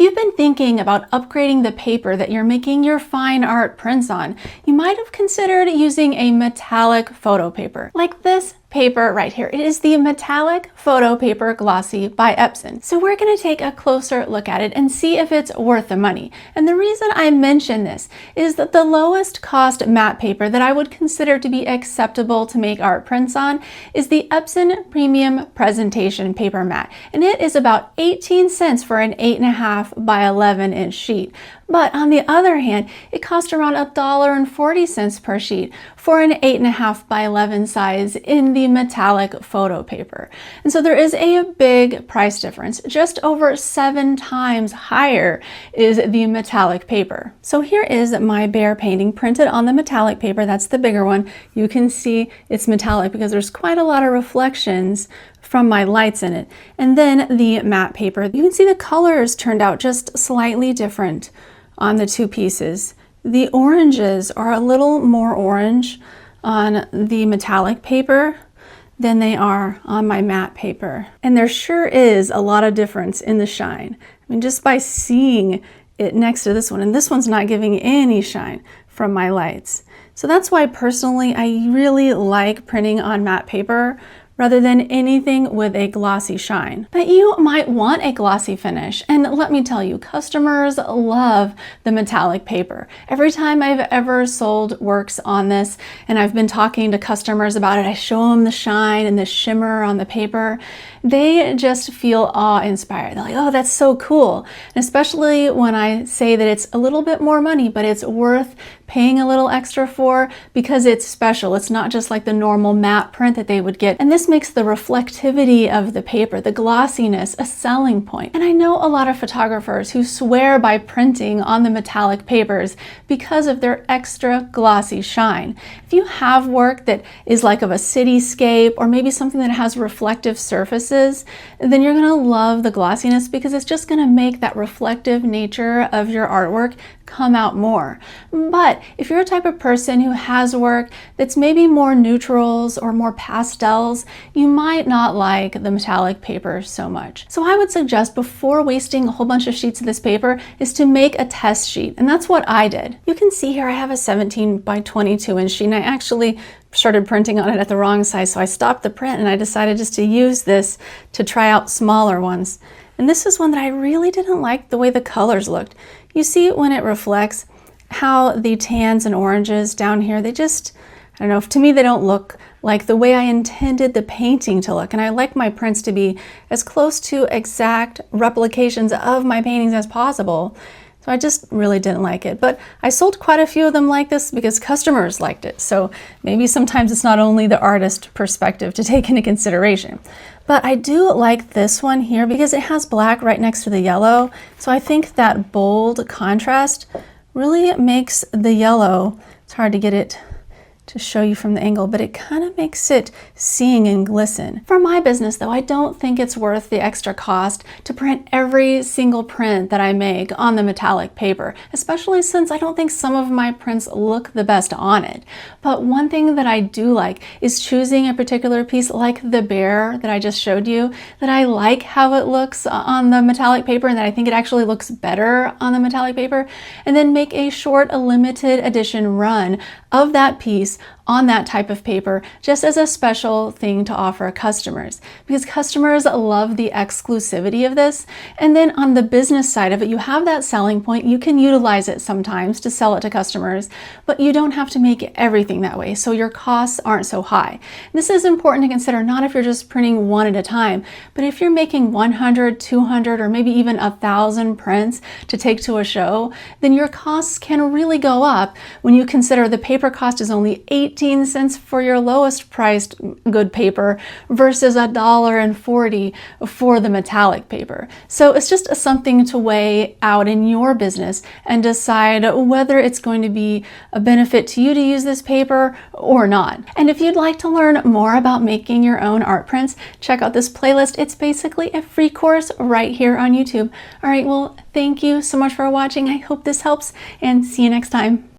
If you've been thinking about upgrading the paper that you're making your fine art prints on, you might have considered using a metallic photo paper, like this paper right here. It is the Metallic Photo Paper Glossy by Epson. So we're going to take a closer look at it and see if it's worth the money. And the reason I mention this is that the lowest cost matte paper that I would consider to be acceptable to make art prints on is the Epson Premium Presentation Paper Matte. And it is about 18 cents for an 8.5 by 11 inch sheet. But on the other hand, it costs around $1.40 per sheet for an 8.5 by 11 size in the metallic photo paper. And so there is a big price difference. Just over 7 times higher is the metallic paper. So here is my bear painting printed on the metallic paper. That's the bigger one. You can see it's metallic because there's quite a lot of reflections from my lights in it. And then the matte paper, you can see the colors turned out just slightly different on the two pieces. The oranges are a little more orange on the metallic paper than they are on my matte paper. And there sure is a lot of difference in the shine. I mean, just by seeing it next to this one, and this one's not giving any shine from my lights. So that's why personally I really like printing on matte paper rather than anything with a glossy shine. But you might want a glossy finish, and let me tell you, customers love the metallic paper. Every time I've ever sold works on this, and I've been talking to customers about it, I show them the shine and the shimmer on the paper, they just feel awe-inspired. They're like, oh, that's so cool. And especially when I say that it's a little bit more money, but it's worth paying a little extra for because it's special. It's not just like the normal matte print that they would get. And this makes the reflectivity of the paper, the glossiness, a selling point. And I know a lot of photographers who swear by printing on the metallic papers because of their extra glossy shine. If you have work that is like of a cityscape or maybe something that has reflective surfaces, then you're gonna love the glossiness because it's just gonna make that reflective nature of your artwork come out more. But if you're a type of person who has work that's maybe more neutrals or more pastels, you might not like the metallic paper so much. So I would suggest before wasting a whole bunch of sheets of this paper is to make a test sheet. And that's what I did. You can see here I have a 17 by 22 inch sheet, and I actually started printing on it at the wrong size. So I stopped the print and I decided just to use this to try out smaller ones. And this is one that I really didn't like the way the colors looked. You see when it reflects how the tans and oranges down here, they just, I don't know, to me they don't look like the way I intended the painting to look. And I like my prints to be as close to exact replications of my paintings as possible. So I just really didn't like it. But I sold quite a few of them like this because customers liked it. So maybe sometimes it's not only the artist perspective to take into consideration. But I do like this one here because it has black right next to the yellow. So I think that bold contrast really makes the yellow, it's hard to get it to show you from the angle, but it kind of makes it sing and glisten. For my business though, I don't think it's worth the extra cost to print every single print that I make on the metallic paper, especially since I don't think some of my prints look the best on it. But one thing that I do like is choosing a particular piece like the bear that I just showed you, that I like how it looks on the metallic paper and that I think it actually looks better on the metallic paper, and then make a short, a limited edition run of that piece on that type of paper just as a special thing to offer customers, because customers love the exclusivity of this. And then on the business side of it, you have that selling point. You can utilize it sometimes to sell it to customers, but you don't have to make everything that way, so your costs aren't so high. This is important to consider, not if you're just printing one at a time, but if you're making 100, 200, or maybe even 1,000 prints to take to a show, then your costs can really go up when you consider the paper cost is only 18 cents for your lowest priced good paper versus $1.40 for the metallic paper. So it's just something to weigh out in your business and decide whether it's going to be a benefit to you to use this paper or not. And if you'd like to learn more about making your own art prints, check out this playlist. It's basically a free course right here on YouTube. All right, well, thank you so much for watching. I hope this helps, and see you next time.